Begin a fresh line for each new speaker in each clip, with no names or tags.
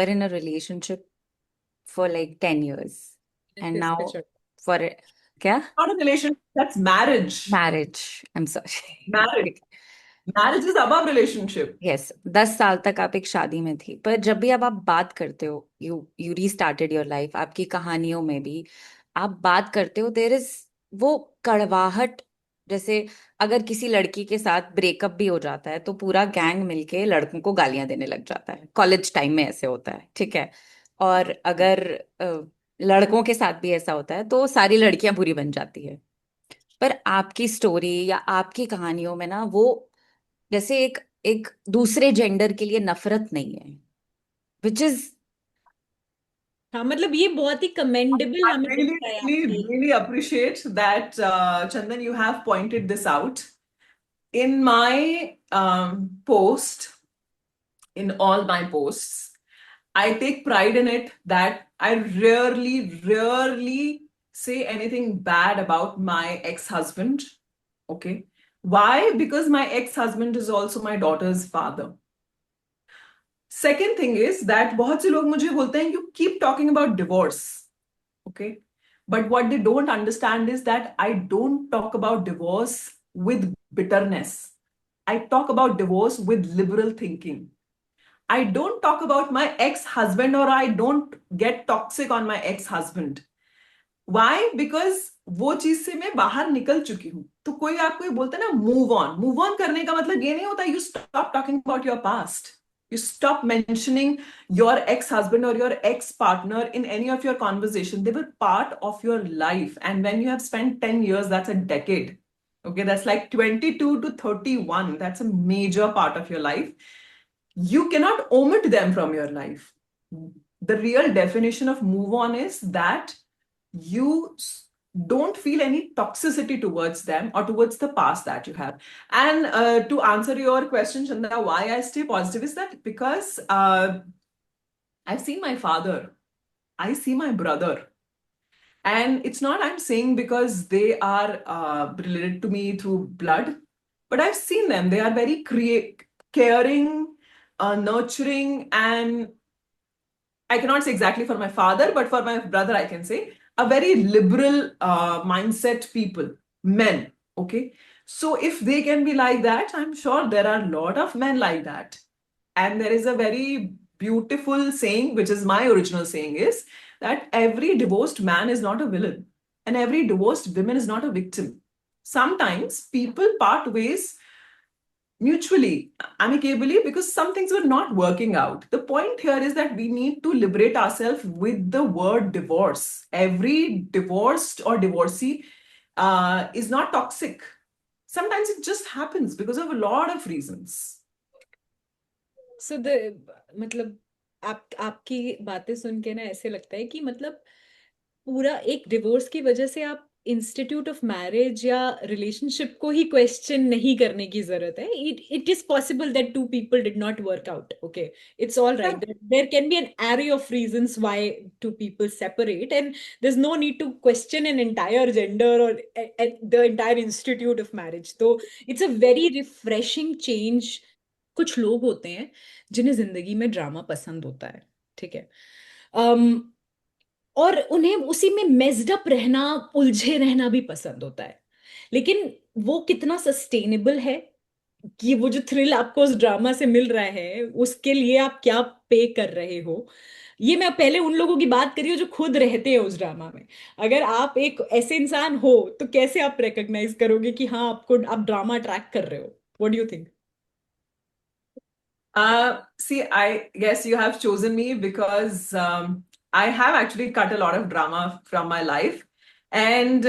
were in a relationship for like 10 years. And
किस पे
now
चढ़
for क्या?
Not a relationship, that's marriage.
Marriage. I'm
Marriage.
sorry.
Marriage is above relationship.
Yes 10 साल तक आप एक शादी में थी, पर जब भी अब आप बात करते हो, यू रीस्टार्टेड योर लाइफ, आपकी कहानियों में भी आप बात करते हो, देयर इज वो कड़वाहट। जैसे अगर किसी लड़की के साथ ब्रेकअप भी हो जाता है तो पूरा गैंग मिलके लड़कों को गालियां देने लग जाता है। कॉलेज टाइम में ऐसे होता है, ठीक है। और अगर लड़कों के साथ भी ऐसा होता है तो सारी लड़कियां बुरी बन जाती है। पर आपकी स्टोरी या आपकी कहानियों में ना वो जैसे एक एक दूसरे जेंडर के लिए नफरत नहीं है, विच इज
हाँ मतलब ये बहुत ही कमेंडेबल
I
हमें
really,
लगता है
really,
आपकी।
really appreciate that, Chandan, you have pointed this out. In my post, in all my posts, I take pride in it that I rarely, rarely say anything bad about my ex-husband. Okay. Why? Because my ex-husband is also my daughter's father. Second thing is that बहुत से लोग मुझे बोलते हैं you keep talking about divorce. Okay. But what they don't understand is that I don't talk about divorce with bitterness. I talk about divorce with liberal thinking. I don't talk about my ex-husband, or I don't get toxic on my ex-husband. Why? Because वो चीज से मैं बाहर निकल चुकी हूं। तो कोई आपको ये बोलता है ना मूव ऑन करने का मतलब ये नहीं होता you stop talking about your past, you stop mentioning your ex-husband or your ex-partner in any of your conversation. They were part of your life, and when you have spent 10 years, that's a decade. Okay, that's like 22 to 31. That's a major part of your life. You cannot omit them from your life. The real definition of move on is that you don't feel any toxicity towards them or towards the past that you have. And to answer your question, Chanda, why I stay positive is that because I've seen my father, I see my brother. And it's not I'm saying because they are related to me through blood, but I've seen them. They are very caring, nurturing, and I cannot say exactly for my father, but for my brother, I can say a very liberal mindset people, men. Okay. So if they can be like that, I'm sure there are a lot of men like that. And there is a very beautiful saying, which is my original saying, is that every divorced man is not a villain and every divorced woman is not a victim. Sometimes people part ways mutually, amicably, because some things were not working out. The point here is that we need to liberate ourselves with the word divorce. Every divorced or divorcee is not toxic. Sometimes it just happens because of a lot of reasons.
So the मतलब आपकी बातें सुन के ना ऐसे लगता है कि मतलब पूरा एक डिवोर्स की वजह से आप इंस्टीट्यूट ऑफ मैरिज या रिलेशनशिप को ही क्वेश्चन नहीं करने की जरूरत है। It is possible that two people did not work out, okay, it's all right, there can be an array of reasons why two people separate and there is no need to question an entire gender और the entire institute of marriage. तो it's a very refreshing change. कुछ लोग होते हैं जिन्हें जिंदगी में drama पसंद होता है, ठीक है, और उन्हें उसी में मेस्ड अप रहना, उलझे रहना भी पसंद होता है। लेकिन वो कितना सस्टेनेबल है कि वो जो थ्रिल आपको उस ड्रामा से मिल रहा है उसके लिए आप क्या पे कर रहे हो। ये मैं पहले उन लोगों की बात करी हूँ जो खुद रहते हैं उस ड्रामा में। अगर आप एक ऐसे इंसान हो तो कैसे आप रिकॉग्नाइज करोगे कि हाँ आपको आप ड्रामा ट्रैक कर रहे हो? What do you think?
See, I guess you have chosen me because I have actually cut a lot of drama from my life. And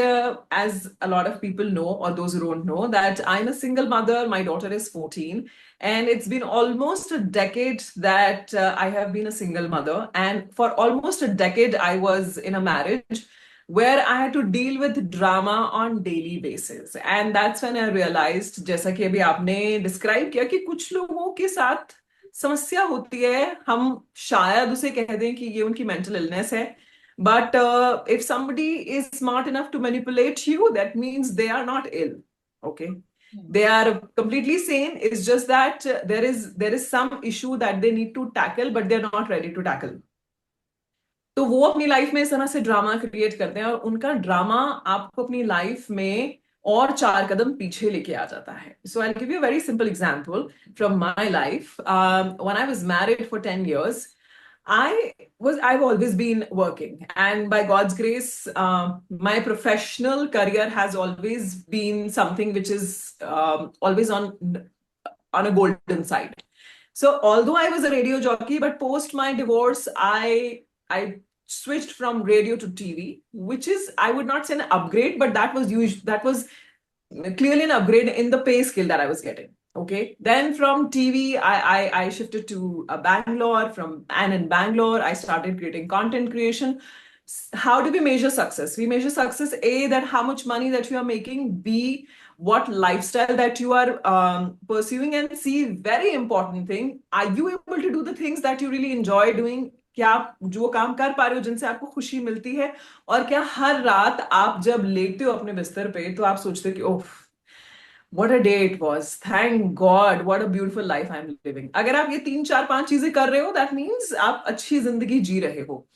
as a lot of people know, or those who don't know, that I'm a single mother, my daughter is 14, and it's been almost a decade that I have been a single mother. And for almost a decade, I was in a marriage where I had to deal with drama on daily basis. And that's when I realized, जैसा कि अभी आपने describe किया, कि कुछ लोगों के साथ समस्या होती है, हम शायद उसे कह दें कि ये उनकी mental illness है. But if somebody is smart enough to manipulate you, that means they are not ill. Okay. They are completely sane. It's just that there is some issue that they need to tackle, but they're not ready to tackle. तो वो अपनी life में इस तरह से drama create करते हैं और उनका ड्रामा आपको अपनी लाइफ में और 4 कदम पीछे लेके आ जाता है. So I give you very simple example from my life. When I was married for 10 years, I've always been working, and by God's grace, my professional career has always been something which is always on a golden side. So although I was a radio jockey, but post my divorce, I switched from radio to TV, which is, I would not say an upgrade, but that was clearly an upgrade in the pay scale that I was getting. Okay. Then from TV, I shifted to Bangalore. And in Bangalore, I started creating content creation. How do we measure success? We measure success, A, that how much money that you are making, B, what lifestyle that you are pursuing, and C, very important thing, are you able to do the things that you really enjoy doing? क्या आप जो काम कर पा रहे हो जिनसे आपको खुशी मिलती है, और क्या हर रात आप जब लेटते हो अपने बिस्तर पे तो आप सोचते हो कि ओह, what a day it was, thank God, what a beautiful life I'm living. अगर आप ये 3 4 5 चीजें कर रहे हो, that means आप अच्छी जिंदगी जी रहे हो.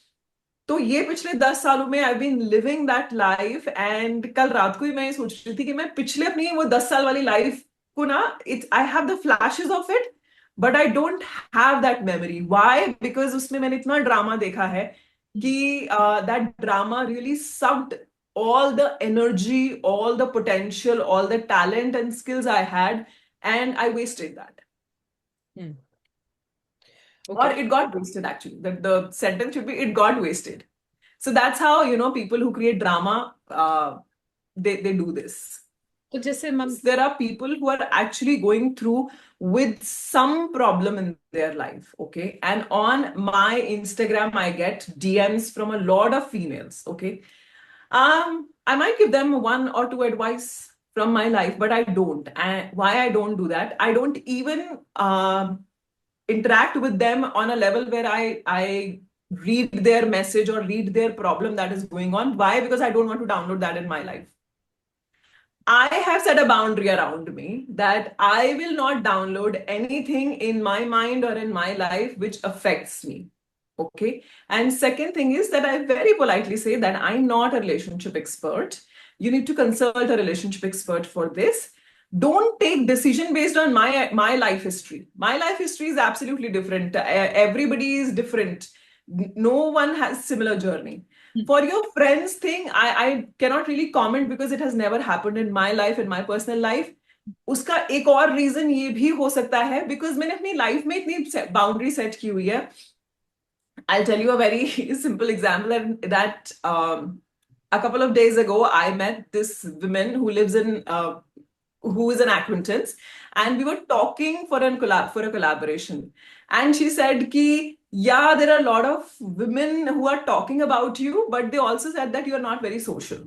तो ये पिछले 10 सालों में I been living that life. And कल रात को ही मैं ये सोच रही थी कि मैं पिछले अपनी वो 10 साल वाली लाइफ को ना, it's I have the flashes of it, but I don't have that memory. Why? Because उसमें मैंने इतना ड्रामा देखा है कि that drama really sucked all the energy, all the potential, all the talent and skills I had, and I wasted that.
Hmm.
Or
Okay.
it got wasted, actually. The sentence should be, it got wasted. So that's how, people who create drama, they do this.
तो जैसे ma'am
There are people who are actually going through with some problem in their life, okay? And on my Instagram, I get DMs from a lot of females, okay? I might give them 1 or 2 advice from my life, but I don't. And why I don't do that? I don't even interact with them on a level where I read their message or read their problem that is going on. Why? Because I don't want to download that in my life. I have set a boundary around me that I will not download anything in my mind or in my life which affects me. Okay. And second thing is that I very politely say that I'm not a relationship expert. You need to consult a relationship expert for this. Don't take decision based on my life history. My life history is absolutely different. Everybody is different. No one has similar journey. For your friends thing, I cannot really comment because it has never happened in my life, in my personal life. उसका एक और reason ये भी हो सकता है because मैंने अपनी लाइफ में इतनी बाउंड्री सेट की हुई है. I'll tell you a very simple example that a couple of days ago, I met this woman who lives in, who is an acquaintance, and we were talking for a collaboration. And she said ki, yeah, there are a lot of women who are talking about you, but they also said that you are not very social.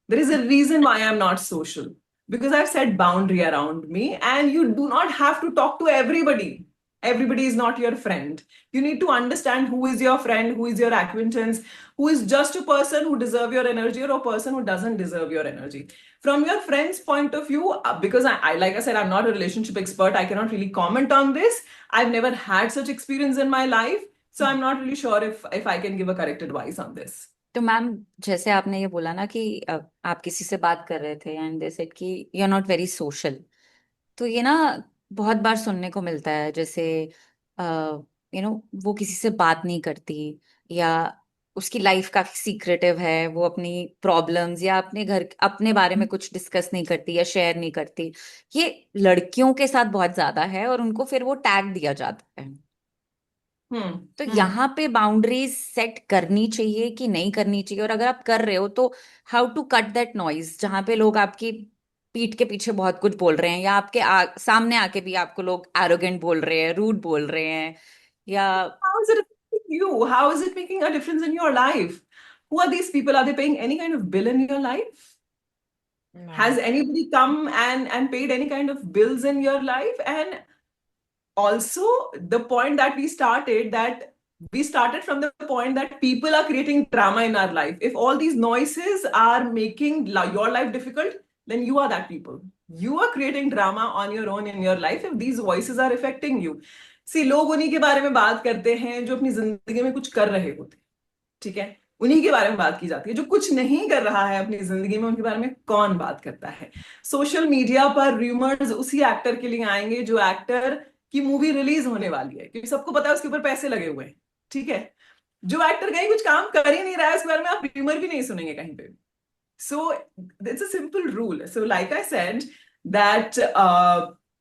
There is a reason why I'm not social, because I've set boundary around me, and you do not have to talk to everybody. Everybody is not your friend. You need to understand who is your friend, who is your acquaintance, who is just a person who deserves your energy or a person who doesn't deserve your energy. From your friend's point of view, because I like I said, I'm not a relationship expert. I cannot really comment on this. I've never had such experience in my life. So I'm not really sure if I can give a correct advice on this.
तो ma'am, जैसे आपने ये बोला ना कि आप किसी से बात कर रहे थे एंड दे सेड कि you are not very social. तो ये ना बहुत बार सुनने को मिलता है, जैसे वो किसी से बात नहीं करती, या उसकी लाइफ काफी सीक्रेटिव है, वो अपनी प्रॉब्लम्स या अपने घर अपने बारे में कुछ डिस्कस नहीं करती या शेयर नहीं करती. ये लड़कियों के साथ बहुत ज्यादा है और उनको फिर वो टैग दिया जाता है. तो यहाँ पे बाउंड्रीज सेट करनी चाहिए कि नहीं करनी चाहिए, और अगर आप कर रहे हो तो how to cut that noise, जहाँ पे लोग आपकी पीठ के पीछे बहुत कुछ बोल रहे हैं, या आपके सामने आके भी आपको लोग एरोगेंट बोल रहे हैं, रूड बोल रहे हैं, या
How is it affecting you? How is it making a difference in your life? Who are these people? Are they paying any kind of bill in your life?
No.
Has anybody come and paid any kind of bills in your life? And also the point that we started from the point that people are creating drama in our life. If all these noises are making your life difficult, then you are that people. You are creating drama on your own in your life if these voices are affecting you. See, लोग उन्हीं के बारे में बात करते हैं जो अपनी जिंदगी में कुछ कर रहे होते हैं, ठीक है? उन्हीं के बारे में बात की जाती है। जो कुछ नहीं कर रहा है अपनी जिंदगी में, उनके बारे में कौन बात करता है? सोशल मीडिया पर रूमर्स उसी एक्टर के लिए आएंगे जो एक्टर की मूवी रिलीज होने वाली है, क्योंकि सबको पता है उसके ऊपर पैसे लगे हुए हैं, ठीक है? जो एक्टर कहीं कुछ काम कर ही नहीं रहा है उसके बारे में आप रूमर भी नहीं सुनेंगे कहीं पे भी। So it's a simple rule. So like I said, that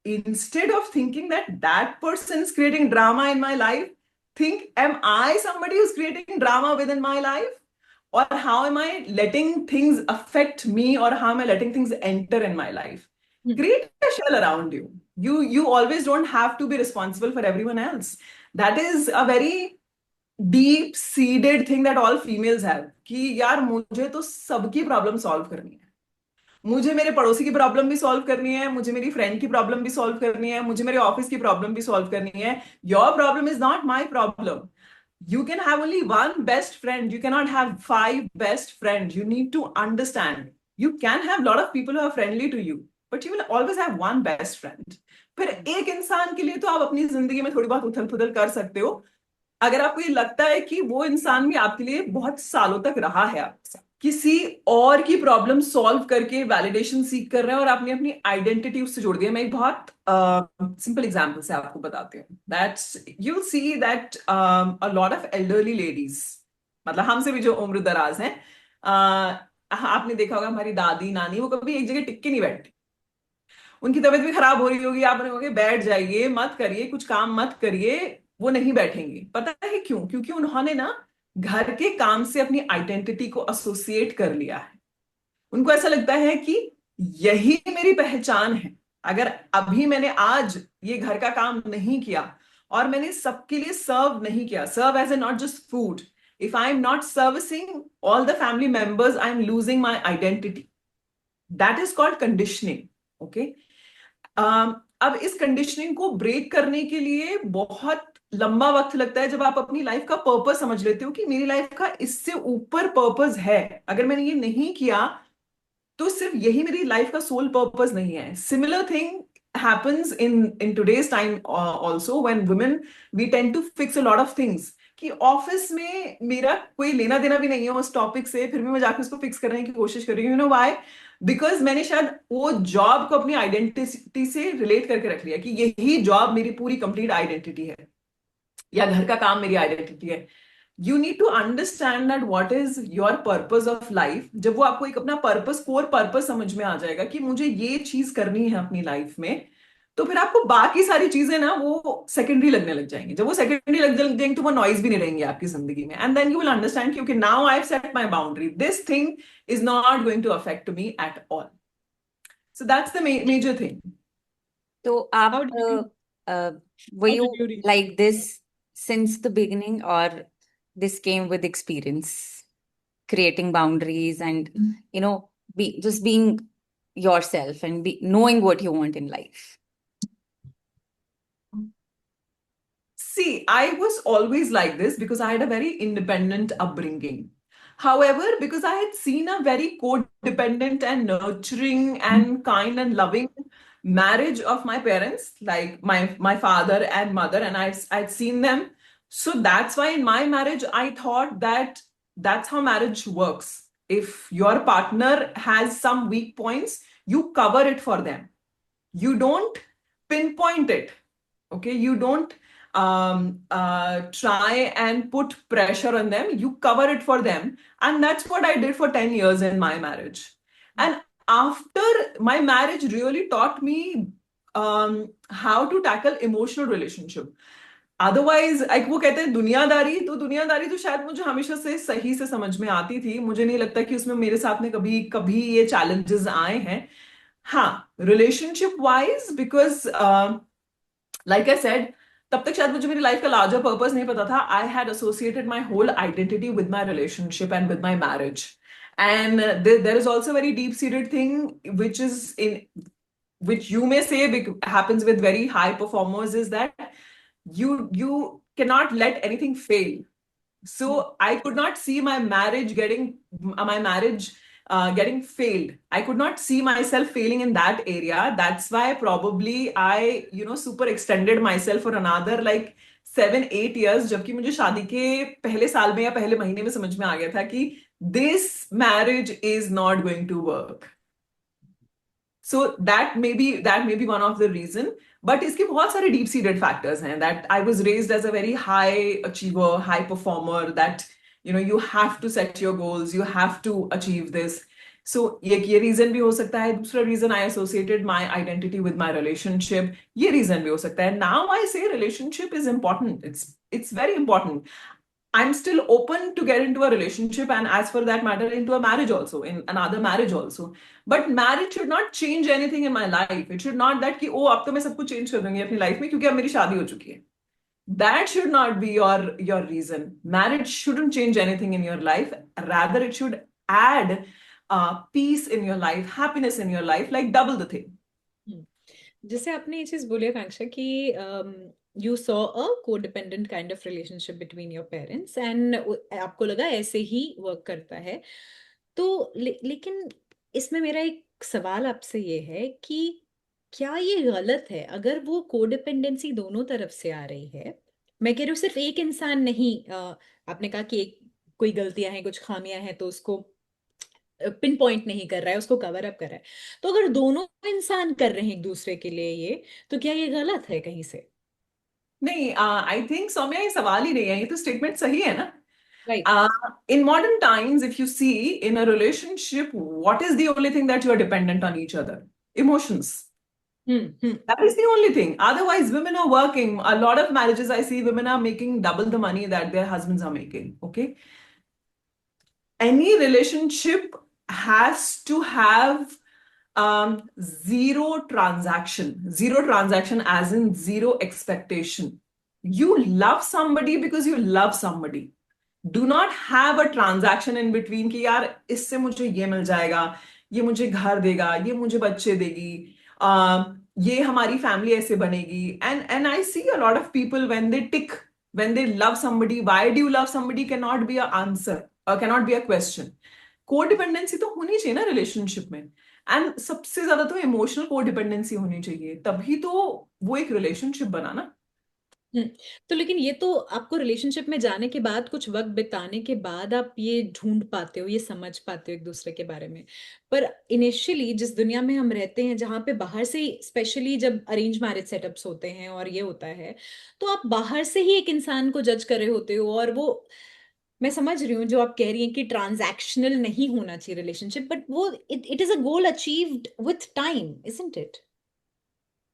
instead of thinking that that person is creating drama in my life, think, am I somebody who's creating drama within my life? Or how am I letting things affect me, or how am I letting things enter in my life? Create a shell around you. You always don't have to be responsible for everyone else. That is a very deep seeded thing that all females have, कि यार मुझे तो सबकी problem solve करनी है। मुझे मेरे पड़ोसी की प्रॉब्लम भी सॉल्व करनी है, मुझे मेरी फ्रेंड की प्रॉब्लम भी सॉल्व करनी है, मुझे मेरे ऑफिस की प्रॉब्लम भी सॉल्व करनी है। Your problem is not my problem. You can have only one best friend. You cannot have five best friends. You need to understand. You can have a lot of people who are friendly to you, but you will always have one best friend. फिर एक इंसान के लिए तो आप अपनी जिंदगी में थोड़ी बहुत उथल पुथल कर सकते हो, अगर आपको ये लगता है कि वो इंसान भी आपके लिए बहुत सालों तक रहा है आपके साथ, किसी और की प्रॉब्लम सॉल्व करके वैलिडेशन सीख कर रहे हैं और आपने अपनी आइडेंटिटी उससे जोड़ दिया। मैं एक बहुत सिंपल एग्जांपल से आपको बताती हूँ। That's you will see that a lot of elderly ladies, मतलब हमसे भी जो उम्र दराज हैं, आपने देखा होगा हमारी दादी नानी, वो कभी एक जगह टिक के नहीं बैठती। उनकी तबीयत भी खराब हो रही होगी, आप बोलोगे बैठ जाइए, मत करिए, कुछ काम मत करिए, वो नहीं बैठेंगी। पता है क्यों? क्योंकि उन्होंने ना घर के काम से अपनी आइडेंटिटी को एसोसिएट कर लिया है। उनको ऐसा लगता है कि यही मेरी पहचान है। अगर अभी मैंने आज ये घर का काम नहीं किया और मैंने सबके लिए सर्व नहीं किया, serve as a not just food, if I am not servicing all the family members, I am losing my identity. That is called conditioning. Okay, अब इस कंडीशनिंग को ब्रेक करने के लिए बहुत लंबा वक्त लगता है जब आप अपनी लाइफ का पर्पस समझ लेते हो कि मेरी लाइफ का इससे ऊपर पर्पस है। अगर मैंने ये नहीं किया तो सिर्फ यही मेरी लाइफ का सोल पर्पस नहीं है। Similar thing happens in today's time also when women we tend to fix a lot of things, कि ऑफिस में मेरा कोई लेना देना भी नहीं है उस टॉपिक से, फिर भी मैं जाकर उसको फिक्स करने की कोशिश कर रही हूँ। You know why? बिकॉज मैंने शायद वो जॉब को अपनी आइडेंटिटी से रिलेट करके रख लिया कि यही जॉब मेरी पूरी कंप्लीट आइडेंटिटी है, या घर का काम मेरी आइडेंटिटी है। You need to understand that what is your purpose of life. जब वो आपको एक अपना पर्पस, कोर पर्पस समझ में आ जाएगा कि मुझे ये चीज करनी है अपनी लाइफ में, तो फिर आपको बाकी सारी चीजें ना वो सेकेंडरी लगने लग जाएंगी। जब वो सेकेंडरी लग जाएंगी तो वो नॉइज भी नहीं रहेंगे आपकी जिंदगी में, and then you will understand कि okay now I have set my boundary, this thing is not going to affect me at all. So that's the major thing.
तो
How
आप
did you
were
how
you
did you reach?
like this since the beginning, or this came with experience, creating boundaries and just being yourself and knowing what you want in life?
See, I was always like this because I had a very independent upbringing. However, because I had seen a very codependent and nurturing and kind and loving marriage of my parents, like my father and mother, and I'd seen them. So that's why in my marriage, I thought that that's how marriage works. If your partner has some weak points, you cover it for them. You don't pinpoint it. Okay, you don't try and put pressure on them, you cover it for them. And that's what I did for 10 years in my marriage. And after my marriage really taught me how to tackle emotional relationship. Otherwise like वो कहते हैं दुनियादारी, तो दुनियादारी तो शायद मुझे हमेशा से सही से समझ में आती थी। मुझे नहीं लगता कि उसमें मेरे साथ में कभी कभी ये चैलेंजेस आए हैं। हाँ, relationship wise, because like I said, तब तक शायद मुझे मेरी लाइफ का लार्जर पर्पस नहीं पता था। I had associated my whole identity with my relationship and with my marriage, and there is also very deep seated thing which is in which you may say happens with very high performers, is that you cannot let anything fail. So I could not see my marriage getting failed. I could not see myself failing in that area. That's why probably I, super extended myself for another like 7-8 years. जबकि मुझे शादी के पहले साल में या पहले महीने में समझ में आ गया था कि this marriage is not going to work. So that may be one of the reason. But इसके बहुत सारे deep seated factors हैं. That I was raised as a very high achiever, high performer. That you have to set your goals, you have to achieve this. So ये reason भी हो सकता है. दूसरा reason, I associated my identity with my relationship. ये reason भी हो सकता है. Now I say relationship is important. It's very important. I'm still open to get into a relationship, and as for that matter, into a marriage also, in another marriage also. But marriage should not change anything in my life. It should not that कि ओ अब तो मैं सब कुछ change कर दूंगी अपनी life में क्योंकि अब मेरी शादी हो चुकी है. That should not be your reason. Marriage shouldn't change anything in your life. Rather, it should add peace in your life, happiness in your life, like double the thing.
जैसे आपने ये चीज बोली आकांक्षा कि you saw a codependent kind of relationship between your parents and आपको लगा ऐसे ही work करता है, तो लेकिन इसमें मेरा एक सवाल आपसे ये है कि क्या ये गलत है अगर वो कोडिपेंडेंसी दोनों तरफ से आ रही है? मैं कह रही हूँ सिर्फ एक इंसान नहीं, आपने कहा कि कोई गलतियां हैं, कुछ खामियां हैं, तो उसको पिन पॉइंट नहीं कर रहा है, उसको कवर अप कर रहा है। तो अगर दोनों इंसान कर रहे हैं एक दूसरे के लिए ये, तो क्या ये गलत है कहीं से?
नहीं, आई थिंक सौम्या ये सवाल ही नहीं है, ये तो स्टेटमेंट सही है ना.
Right.
In modern times, if you see in a relationship, what is the only thing that you are dependent on each other? Emotions.
Hmm.
That is the only thing. Otherwise, women are working. A lot of marriages I see, women are making double the money that their husbands are making. Okay. Any relationship has to have zero transaction. Zero transaction as in zero expectation. You love somebody because you love somebody. Do not have a transaction in between कि यार इससे मुझे ये मिल जाएगा, ये मुझे घर देगा, ये मुझे बच्चे देगी, ये हमारी फैमिली ऐसे बनेगी. And I see a lot of people when they tick, when they love somebody, why do you love somebody can not be a answer, can not be a question. Codependency तो होनी चाहिए ना relationship में. And सबसे ज्यादा तो emotional codependency होनी चाहिए, तभी तो वो एक रिलेशनशिप बना ना.
हम्म। तो लेकिन ये तो आपको रिलेशनशिप में जाने के बाद, कुछ वक्त बिताने के बाद आप ये ढूंढ पाते हो, ये समझ पाते हो एक दूसरे के बारे में। पर इनिशियली जिस दुनिया में हम रहते हैं, जहाँ पे बाहर से, स्पेशली जब अरेंज मैरिज सेटअप्स होते हैं और ये होता है, तो आप बाहर से ही एक इंसान को जज कर रहे होते हो। और वो, मैं समझ रही हूँ जो आप कह रही हैं कि ट्रांजैक्शनल नहीं होना चाहिए रिलेशनशिप, बट वो it is a goal achieved with time, isn't it?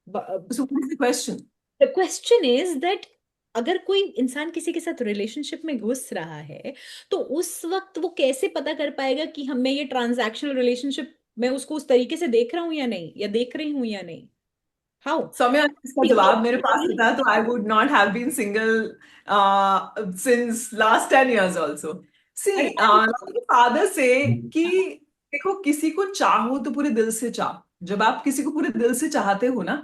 So what is the question?
The question is that अगर कोई इंसान किसी के साथ रिलेशनशिप में घुस रहा है, तो उस वक्त वो कैसे पता कर पाएगा कि हम, मैं ये ट्रांजैक्शनल रिलेशनशिप, मैं उसको उस तरीके से देख रहा हूँ या नहीं, या देख रही हूँ या नहीं? हाउ?
सौम्या, इसका जवाब मेरे पास होता तो I would not have been single since last 10 years also. See
अरे
फादर से कि देखो, किसी को चाहो तो पूरे दिल से चाहो. जब आप किसी को पूरे दिल से चाहते हो ना,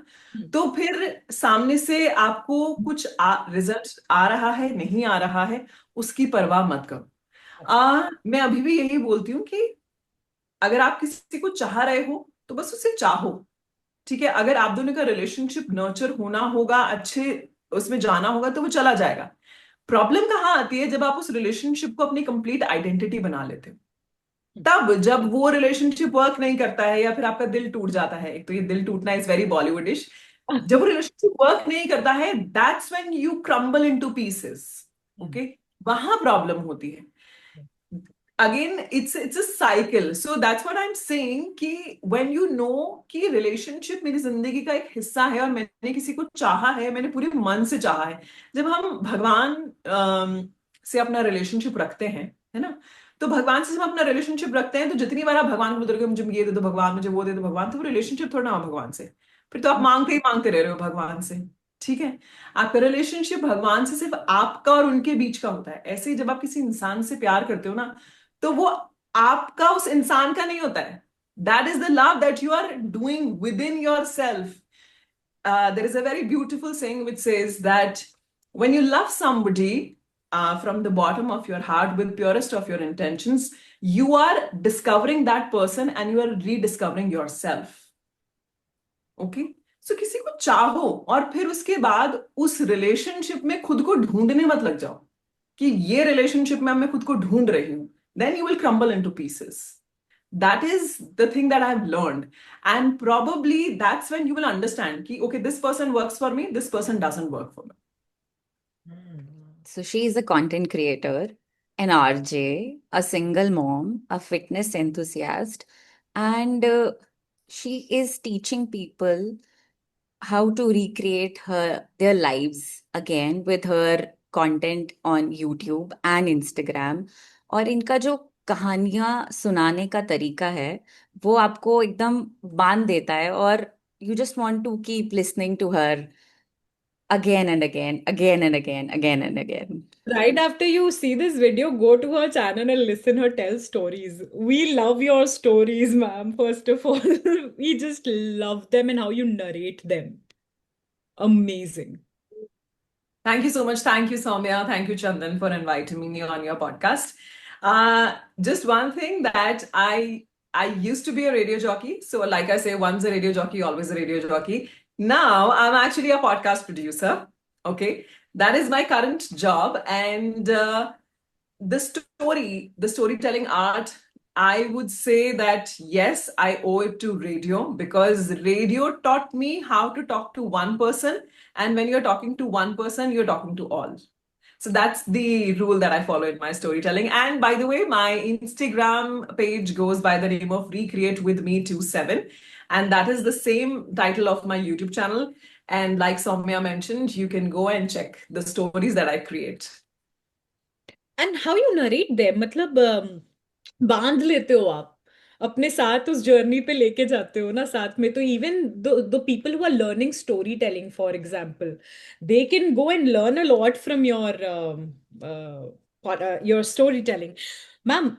तो फिर सामने से आपको कुछ रिजल्ट आ रहा है नहीं आ रहा है, उसकी परवाह मत करो. मैं अभी भी यही बोलती हूँ कि अगर आप किसी को चाह रहे हो तो बस उसे चाहो. ठीक है, अगर आप दोनों का रिलेशनशिप नर्चर होना होगा, अच्छे उसमें जाना होगा, तो वो चला जाएगा. प्रॉब्लम कहाँ आती है? जब आप उस रिलेशनशिप को अपनी कंप्लीट आइडेंटिटी बना लेते हो. तब जब वो रिलेशनशिप वर्क नहीं करता है या फिर आपका दिल टूट जाता है, एक तो ये दिल टूटना इज वेरी बॉलीवुडिश. जब वो रिलेशनशिप वर्क नहीं करता है, that's when you crumble into pieces. Okay, वहां प्रॉब्लम होती है. Again, it's a cycle. So that's what I'm saying कि when you know कि relationship मेरी जिंदगी का एक हिस्सा है और मैंने किसी को चाहा है, मैंने पूरे मन से चाहा है. जब हम भगवान से अपना रिलेशनशिप रखते हैं, है ना, तो भगवान से जब अपना रिलेशनशिप रखते हैं, तो जितनी बार आप भगवान को बोलते रहोगे मुझे ये दे दो भगवान, मुझे वो दे दो भगवान, तो वो रिलेशनशिप थोड़ा ना हो भगवान से. फिर तो आप मांगते ही मांगते रह रहे हो भगवान से. ठीक है, आपका रिलेशनशिप भगवान से सिर्फ आपका और उनके बीच का होता है. ऐसे ही जब आप किसी इंसान से प्यार करते हो ना, तो वो आपका उस इंसान का नहीं होता है. That is the love that you are doing within yourself. There is a very beautiful saying which says that when you love somebody, from the bottom of your heart with purest of your intentions, you are discovering that person and you are rediscovering yourself. Okay, so किसी को चाहो और फिर उसके बाद उस relationship में खुद को ढूंढने मत लग जाओ कि ये रिलेशनशिप में मैं खुद को ढूंढ रही हूं, then you will crumble into pieces. That is the thing that I've learned, and probably that's when you will understand ki, okay, this person works for me, this person doesn't work for me.
So she is a content creator, an RJ, a single mom, a fitness enthusiast, and she is teaching people how to recreate their lives again with her content on YouTube and Instagram. और इनका जो कहानियां सुनाने का तरीका है वो आपको एकदम बांध देता है, और you just want to keep listening to her again and again, again and again, again and again.
Right after you see this video, go to her channel and listen her tell stories. We love your stories, ma'am. First of all, we just love them and how you narrate them. Amazing.
Thank you so much. Thank you, Soumya. Thank you, Chandan, for inviting me on your podcast. Just one thing that I used to be a radio jockey. So, like I say, once a radio jockey, always a radio jockey. Now I'm actually a podcast producer. Okay, that is my current job, and the storytelling art, I would say that yes, I owe it to radio, because radio taught me how to talk to one person. And when you're talking to one person, you're talking to all. So that's the rule that I follow in my storytelling. And by the way, my Instagram page goes by the name of Recreate With Me 27. And that is the same title of my YouTube channel. And like Soumya mentioned, you can go and check the stories that I create.
And how you narrate them, मतलब बांध लेते हो आप अपने साथ, उस journey पे लेके जाते हो ना साथ में. तो even the people who are learning story telling for example, they can go and learn a lot from your story telling. Ma'am,